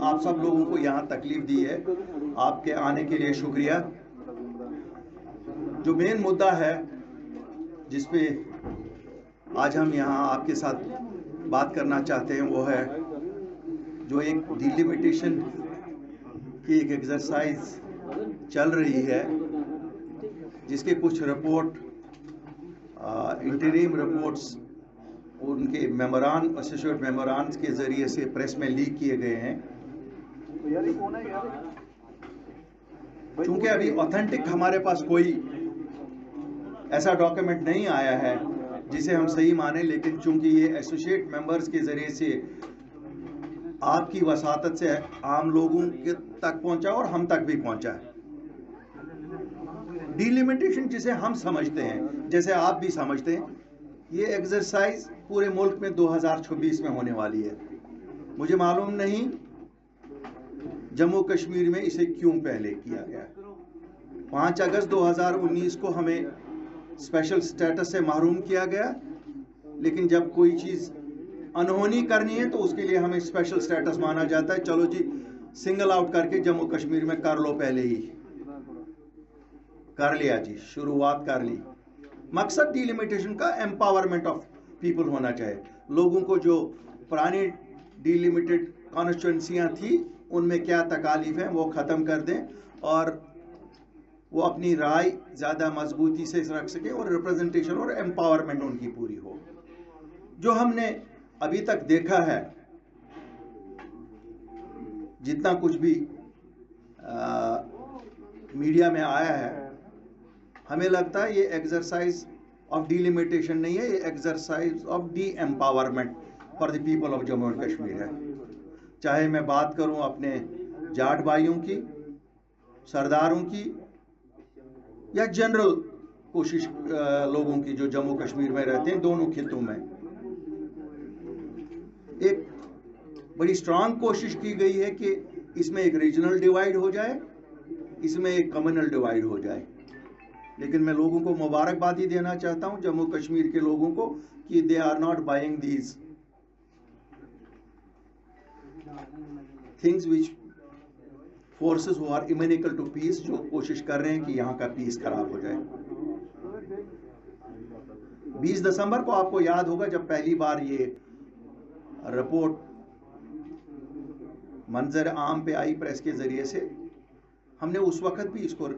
آپ سب لوگوں کو یہاں تکلیف دی ہے. آپ کے آنے کے لیے شکریہ. جو مین مدعا ہے جس پہ آج ہم یہاں آپ کے ساتھ بات کرنا چاہتے ہیں وہ ہے جو ایک ڈیلیمیٹیشن کی ایک ایکسرسائز چل رہی ہے جس کے کچھ رپورٹ انٹریم رپورٹس ان کے میموران ایسوسیٹ میمورانز کے ذریعے سے پریس میں لیک کیے گئے ہیں. چونکہ ابھی آتھینٹک ہمارے پاس کوئی ایسا ڈاکیومنٹ نہیں آیا ہے جسے ہم صحیح مانیں، لیکن چونکہ یہ ایسوسیٹ ممبرز کے ذریعے سے آپ کی وساطت سے عام لوگوں کے تک پہنچا اور ہم تک بھی پہنچا ہے. ڈیلیمیٹیشن جسے ہم سمجھتے ہیں، جیسے آپ بھی سمجھتے ہیں، یہ ایکسرسائز پورے ملک میں 2026 میں ہونے والی ہے. مجھے معلوم نہیں جموں کشمیر میں اسے کیوں پہلے کیا گیا. 5 اگست 2019 کو ہمیں اسپیشل سٹیٹس سے محروم کیا گیا، لیکن جب کوئی چیز انہونی کرنی ہے تو اس کے لیے ہمیں اسپیشل سٹیٹس مانا جاتا ہے. چلو جی سنگل آؤٹ کر کے جموں کشمیر میں کر لو، پہلے ہی کر لیا جی، شروعات کر لی. مقصد ڈیلیمیٹیشن کا امپاورمنٹ آف پیپل ہونا چاہیے. لوگوں کو جو پرانی ڈیلیمیٹڈ کانسٹیٹوئنسیاں تھیں ان میں کیا تکالیف ہیں وہ ختم کر دیں اور وہ اپنی رائے زیادہ مضبوطی سے رکھ سکیں اور ریپرزنٹیشن اور امپاورمنٹ ان کی پوری ہو. جو ہم نے ابھی تک دیکھا ہے، جتنا کچھ بھی میڈیا میں آیا ہے، ہمیں لگتا ہے یہ ایکسرسائز آف ڈیلیمیٹیشن نہیں ہے، یہ exercise of D empowerment for the people of Jammu and Kashmir ہے. چاہے میں بات کروں اپنے جاٹ بھائیوں کی، سرداروں کی، یا جنرل کوشش لوگوں کی جو جموں کشمیر میں رہتے ہیں، دونوں خطوں میں ایک بڑی اسٹرانگ کوشش کی گئی ہے کہ اس میں ایک ریجنل ڈیوائیڈ ہو جائے، اس میں ایک کمیونل ڈیوائیڈ ہو جائے. لیکن میں لوگوں کو مبارکبادی دینا چاہتا ہوں، جموں کشمیر کے لوگوں کو، کہ they are not buying these things which forces who are inimical to peace, جو کوشش کر رہے ہیں کہ یہاں کا پیس خراب ہو جائے. 20 دسمبر کو آپ کو یاد ہوگا جب پہلی بار یہ رپورٹ منظر عام پہ آئی پریس کے ذریعے سے، ہم نے اس وقت بھی اس کو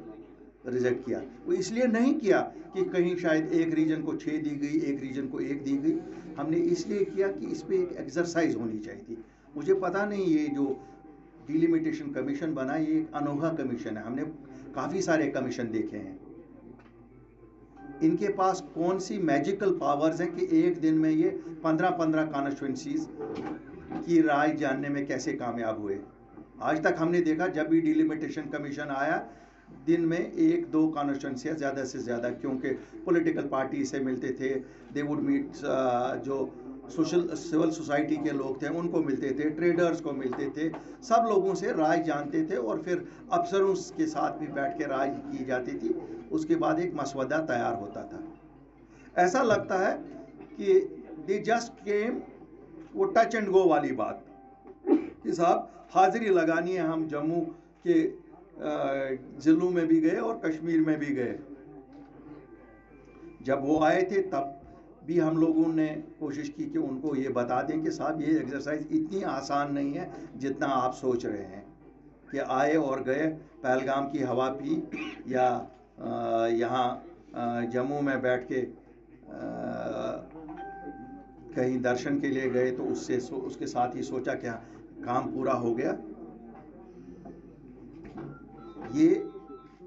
ریجیکٹ کیا. وہ اس لیے نہیں کیا کہ کہیں شاید ایک ریجن کو 6 دی گئی، ایک ریجن کو 1 دی گئی. ہم نے اس لیے کیا کہ اس پہ ایک ایکسرسائز ہونی چاہیے تھی. مجھے پتا نہیں یہ جو ڈیلیمیٹیشن کمیشن بنا یہ ایک انوکھا کمیشن ہے. ہم نے کافی سارے کمیشن دیکھے ہیں. ان کے پاس کون سی میجیکل پاورز ہیں کہ ایک دن میں یہ 15 کانسٹیٹوئنسیز کی رائے جاننے میں کیسے کامیاب ہوئے. آج تک ہم نے دیکھا جب بھی ڈیلیمیٹیشن کمیشن آیا، دن میں 1-2 کانسٹیٹوئنسیاں زیادہ سے زیادہ، کیونکہ پولیٹیکل پارٹی سے ملتے تھے، دے وڈ میٹ جو سول سوسائٹی کے لوگ تھے ان کو ملتے تھے، ٹریڈرز کو ملتے تھے، سب لوگوں سے رائے جانتے تھے اور پھر افسروں کے ساتھ بھی بیٹھ کے رائے کی جاتی تھی. اس کے بعد ایک مسودہ تیار ہوتا تھا. ایسا لگتا ہے کہ دے جسٹ کیم، وہ ٹچ اینڈ گو والی بات کہ صاحب حاضری لگانی ہے. ہم جموں کے ضلعوں میں بھی گئے اور کشمیر میں بھی گئے. جب وہ آئے تھے تب بھی ہم لوگوں نے کوشش کی کہ ان کو یہ بتا دیں کہ صاحب یہ ایکسرسائز اتنی آسان نہیں ہے جتنا آپ سوچ رہے ہیں، کہ آئے اور گئے، پہلگام کی ہوا پی، یا یہاں جموں میں بیٹھ کے کہیں درشن کے لیے گئے تو اس کے ساتھ ہی سوچا کہ کام پورا ہو گیا. یہ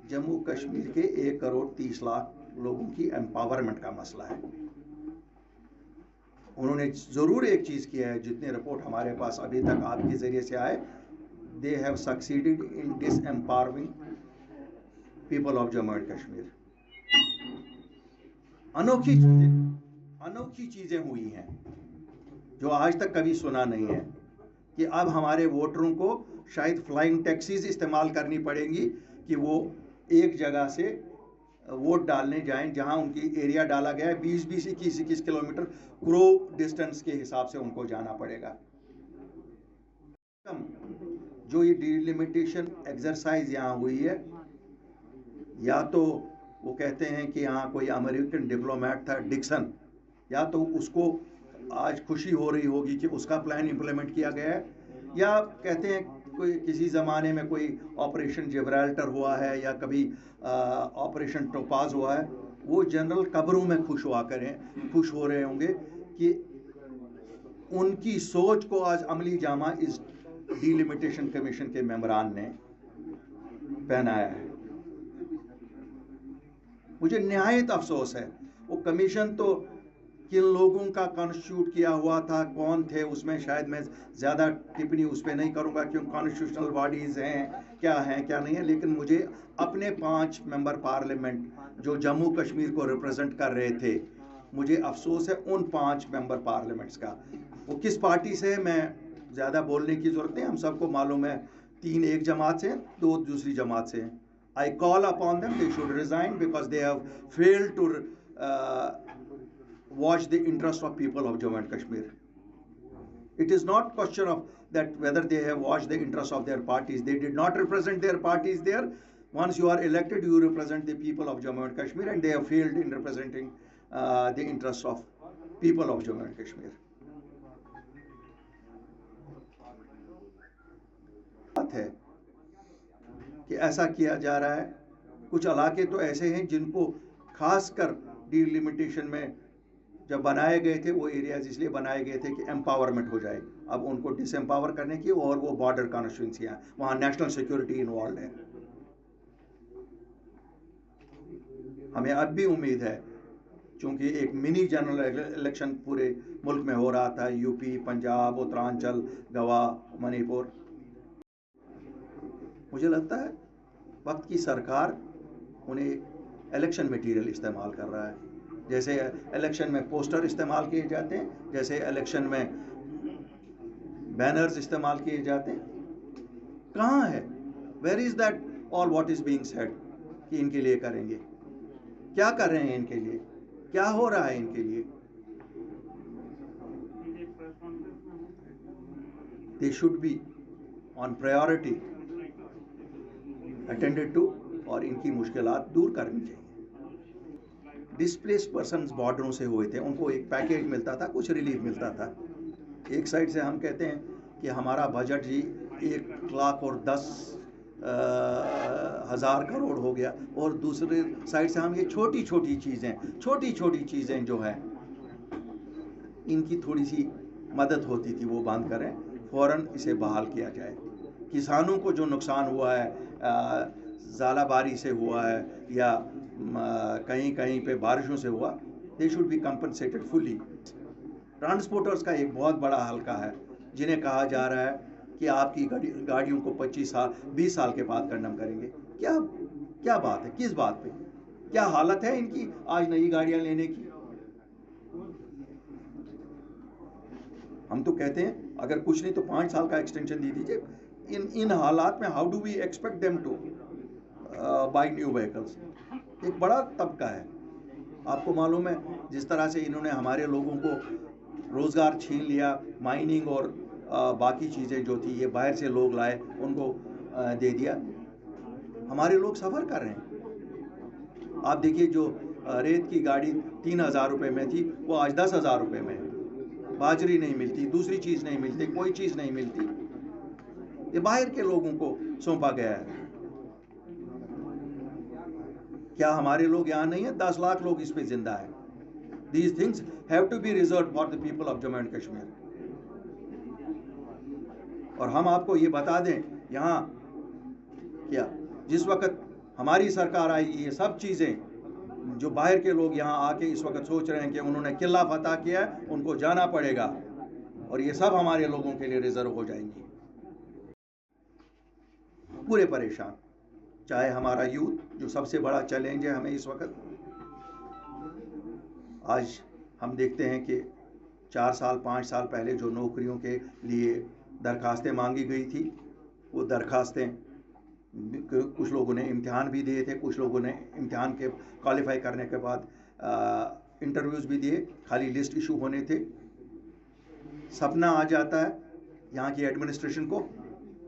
جموں کشمیر کے 1 کروڑ 30 لاکھ لوگوں کی امپاورمنٹ کا مسئلہ ہے. انہوں نے ضرور ایک چیز کیا ہے، جتنے رپورٹ ہمارے پاس ابھی تک آپ کے ذریعے سے آئے، they have succeeded in disempowering people of Jammu and Kashmir. انوکھی چیزیں ہوئی ہیں جو آج تک کبھی سنا نہیں ہے، کہ اب ہمارے ووٹروں کو شاید فلائنگ ٹیکسیز استعمال کرنی پڑیں گی کہ وہ ایک جگہ سے ووٹ ڈالنے جائیں جہاں ان کی ایریا ڈالا گیا ہے 20 21 کلومیٹر کرو ڈسٹنس کے حساب سے ان کو جانا پڑے گا. جو یہ ڈیلیمیٹیشن ایکسرسائز یہاں ہوئی ہے، یا تو وہ کہتے ہیں کہ یہاں کوئی امریکن ڈپلومیٹ تھا ڈکسن، یا تو اس کو آج خوشی ہو رہی ہوگی کہ اس کا پلان امپلیمنٹ کیا گیا ہے، یا کہتے ہیں کوئی کسی زمانے میں کوئی آپریشن جبرالٹر ہوا ہے یا کبھی آپریشن ٹوپاز ہوا ہے، وہ جنرل قبروں میں خوش ہو رہے ہوں گے کہ ان کی سوچ کو آج عملی جامہ اس ڈیلیمیٹیشن کمیشن کے ممبران نے پہنایا ہے۔ مجھے نہایت افسوس ہے، وہ کمیشن تو کن لوگوں کا کانسٹیٹیوٹ کیا ہوا تھا، کون تھے اس میں، شاید میں زیادہ ٹپنی اس پہ نہیں کروں گا کیوں کانسٹیٹیوشنل باڈیز ہیں کیا نہیں ہے، لیکن مجھے اپنے 5 ممبر پارلیمنٹ جو جموں کشمیر کو ریپرزینٹ کر رہے تھے، مجھے افسوس ہے ان 5 ممبر پارلیمنٹس کا۔ وہ کس پارٹی سے ہے میں زیادہ بولنے کی ضرورت نہیں، ہم سب کو معلوم ہے، 3 ایک جماعت سے ہیں، 2 دوسری جماعت سے ہیں۔ I call upon them, they should resign because they have failed to watch the interest of people of Jammu and Kashmir. It is not question of that whether they have watched the interest of their parties. They did not represent their parties there. Once you are elected, you represent the people of Jammu and Kashmir, and they have failed in representing the interests of people of Jammu and Kashmir. بات ہے کہ ایسا کیا جا رہا ہے۔ کچھ علاقے تو ایسے ہیں جن کو خاص کر ڈیلیمیٹیشن میں جب بنائے گئے تھے، وہ ایریاز اس لیے بنائے گئے تھے کہ امپاورمنٹ ہو جائے، اب ان کو ڈس امپاور کرنے کی، اور وہ بارڈر کانسٹیٹوئنسیاں، وہاں نیشنل سیکورٹی انوالوڈ ہے۔ ہمیں اب بھی امید ہے، چونکہ ایک منی جنرل الیکشن پورے ملک میں ہو رہا تھا، یو پی، پنجاب، اترانچل، گوا، منی پور، مجھے لگتا ہے وقت کی سرکار انہیں الیکشن میٹیریل استعمال کر رہا ہے، جیسے الیکشن میں پوسٹر استعمال کیے جاتے ہیں، جیسے الیکشن میں بینرز استعمال کیے جاتے ہیں۔ کہاں ہے where is that all what is being said کہ ان کے لیے کریں گے؟ کیا کر رہے ہیں ان کے لیے؟ کیا ہو رہا ہے ان کے لیے؟ they should be on priority attended to، اور ان کی مشکلات دور کرنی چاہیے۔ ڈسپلیس پرسنز بارڈروں سے ہوئے تھے، ان کو ایک پیکیج ملتا تھا، کچھ ریلیف ملتا تھا۔ ایک سائڈ سے ہم کہتے ہیں کہ ہمارا بجٹ جی 1,10,000 کروڑ ہو گیا، اور دوسرے سائڈ سے ہم یہ چھوٹی چھوٹی چیزیں جو ہیں ان کی تھوڑی سی مدد ہوتی تھی، وہ بند کریں، فوراً اسے بحال کیا جائے۔ کسانوں کو جو نقصان ہوا ہے، ژالہ باری سے ہوا ہے یا کہیں پہ بارشوں سے ہوا، they should be compensated fully. Transporters کا ایک بہت بڑا حلقہ ہے جنہیں کہا جا رہا ہے کہ آپ کی گاڑیوں کو 20 سال کے بعد کنڈم کریں گے۔ کیا بات ہے؟ کس بات پہ؟ کیا حالت ہے ان کی آج نئی گاڑیاں لینے کی؟ ہم تو کہتے ہیں اگر کچھ نہیں تو 5 سال کا ایکسٹینشن دے دیجیے۔ ان حالات میں how do we expect them to buy new vehicles? ایک بڑا طبقہ ہے، آپ کو معلوم ہے جس طرح سے انہوں نے ہمارے لوگوں کو روزگار چھین لیا، مائننگ اور باقی چیزیں جو تھی یہ باہر سے لوگ لائے ان کو دے دیا، ہمارے لوگ سفر کر رہے ہیں۔ آپ دیکھیے جو ریت کی گاڑی 3,000 روپے میں تھی وہ آج 10,000 روپے میں ہے، باجری نہیں ملتی، دوسری چیز نہیں ملتی، کوئی چیز نہیں ملتی، یہ باہر کے لوگوں کو سونپا گیا ہے۔ کیا ہمارے لوگ یہاں نہیں ہیں؟ 10 لاکھ لوگ اس پہ زندہ ہیں۔ These things have to be reserved for the people of Jammu and Kashmir۔ اور ہم آپ کو یہ بتا دیں یہاں کیا جس وقت ہماری سرکار آئی، یہ سب چیزیں جو باہر کے لوگ یہاں آ کے اس وقت سوچ رہے ہیں کہ انہوں نے قلعہ فتح کیا ہے، ان کو جانا پڑے گا، اور یہ سب ہمارے لوگوں کے لیے ریزرو ہو جائیں گی۔ پورے پریشان، چاہے ہمارا یوتھ جو سب سے بڑا چیلنج ہے ہمیں اس وقت۔ آج ہم دیکھتے ہیں کہ 4 سال 5 سال پہلے جو نوکریوں کے لیے درخواستیں مانگی گئی تھی، وہ درخواستیں کچھ لوگوں نے امتحان بھی دیے تھے، کچھ لوگوں نے امتحان کے کوالیفائی کرنے کے بعد انٹرویوز بھی دیے، خالی لسٹ ایشو ہونے تھے۔ سپنا آ جاتا ہے یہاں کی ایڈمنسٹریشن کو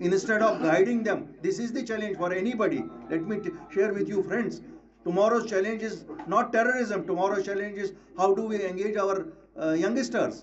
instead of guiding them. This is the challenge for anybody. Let me share with you, friends. Tomorrow's challenge is not terrorism. Tomorrow's challenge is how do we engage our youngsters.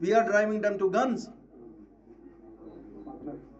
We are driving them to guns.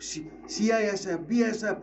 CISF, BSF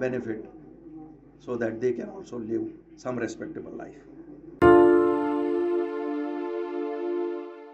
benefit so that they can also live some respectable life.